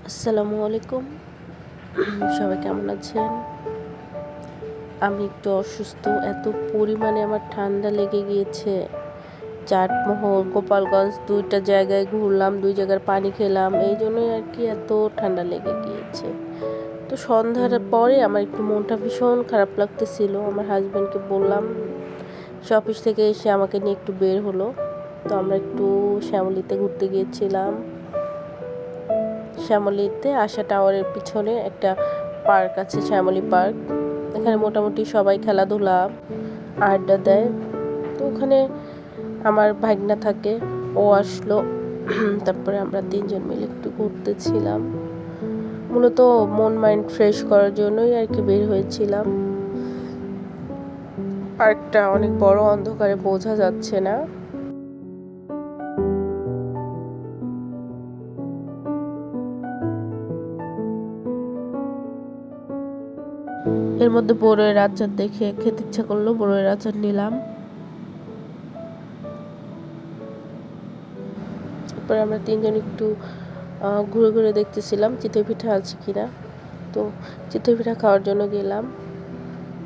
আসসালামু আলাইকুম। সবাই কেমন আছেন? আমি একটু অসুস্থ। এত পরিমাণে আমার ঠান্ডা লেগে গিয়েছে। চাটমোহর, গোপালগঞ্জ ২ টা জায়গায় ঘুরলাম, ২ জায়গার পানি খেলাম। এইজন্যই আরকি এত ঠান্ডা লেগে গিয়েছে। তো সন্ধ্যার পরে আমার একটু মনটা ভীষণ খারাপ লাগতেছিল। আমার হাসব্যান্ডকে বললাম, সে অফিস থেকে এসে আমাকে নিয়ে একটু বের হলো। তো আমরা একটু শ্যামলীতে ঘুরতে গিয়েছিলাম। শ্যামলীতে আশা টাওয়ারের পিছনে একটা পার্ক আছে, শ্যামলী পার্ক। এখানে মোটামুটি সবাই খেলাধুলা আড্ডা দেয়। তো ওখানে আমার ভাগনা থাকে, ও আসলো। তারপরে আমরা ৩ জন মিলে একটু ঘুরতেছিলাম। মূলত মন মাইন্ড ফ্রেশ করার জন্যই আর কি বের হয়েছিলাম। পার্কটা অনেক বড়, অন্ধকারে বোঝা যাচ্ছে না। এর মধ্যে বড়ইয়ের আচার দেখে খেতে ইচ্ছা করলো, বড়ইয়ের আচার নিলাম। তারপরে আমরা ৩ জন একটু ঘুরে ঘুরে দেখতেছিলাম চিতই পিঠা আছে কিনা। তো চিতই পিঠা খাওয়ার জন্য গেলাম।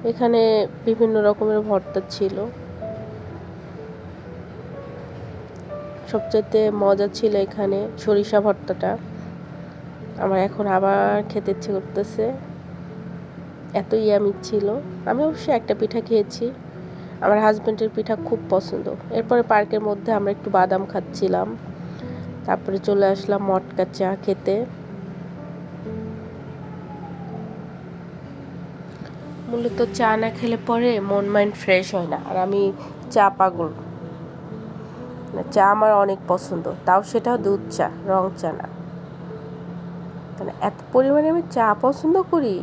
এখানে বিভিন্ন রকমের ভর্তা ছিল। সবচাইতে মজা ছিল এখানে সরিষা ভর্তাটা। আমার এখন আবার খেতে ইচ্ছে করতেছে, এত ইয়ামি ছিল। আমি অবশ্য একটা পিঠা খেয়েছি, আমার হাজব্যান্ডের পিঠা খুব পছন্দ। এরপরে পার্কের মধ্যে আমরা একটু বাদাম খাচ্ছিলাম। তারপরে চলে আসলাম মটকা চা খেতে। মূলত চা না খেলে পরে মন মাইন্ড ফ্রেশ হয় না, আর আমি চা পাগল। চা আমার অনেক পছন্দ, তাও সেটাও দুধ চা, রং চা না। মানে এত পরিমাণে আমি চা পছন্দ করি।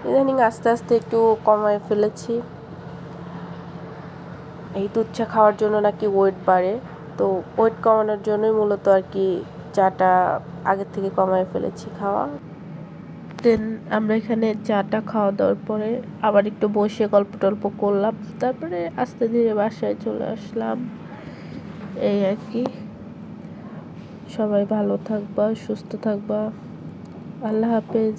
ইদানিং আস্তে আস্তে একটু কমায় ফেলেছি। এই দুধ চা খাওয়ার জন্য নাকি ওয়েট বাড়ে, তো ওয়েট কমানোর জন্যই মূলত আর কি চাটা আগের থেকে কমায় ফেলেছি খাওয়া। দেন আমরা এখানে চাটা খাওয়া দাওয়ার পরে আবার একটু বসে গল্প টল্প করলাম। তারপরে আস্তে ধীরে বাসায় চলে আসলাম। এই আর কি। সবাই ভালো থাকবা, সুস্থ থাকবা। আল্লাহ হাফেজ।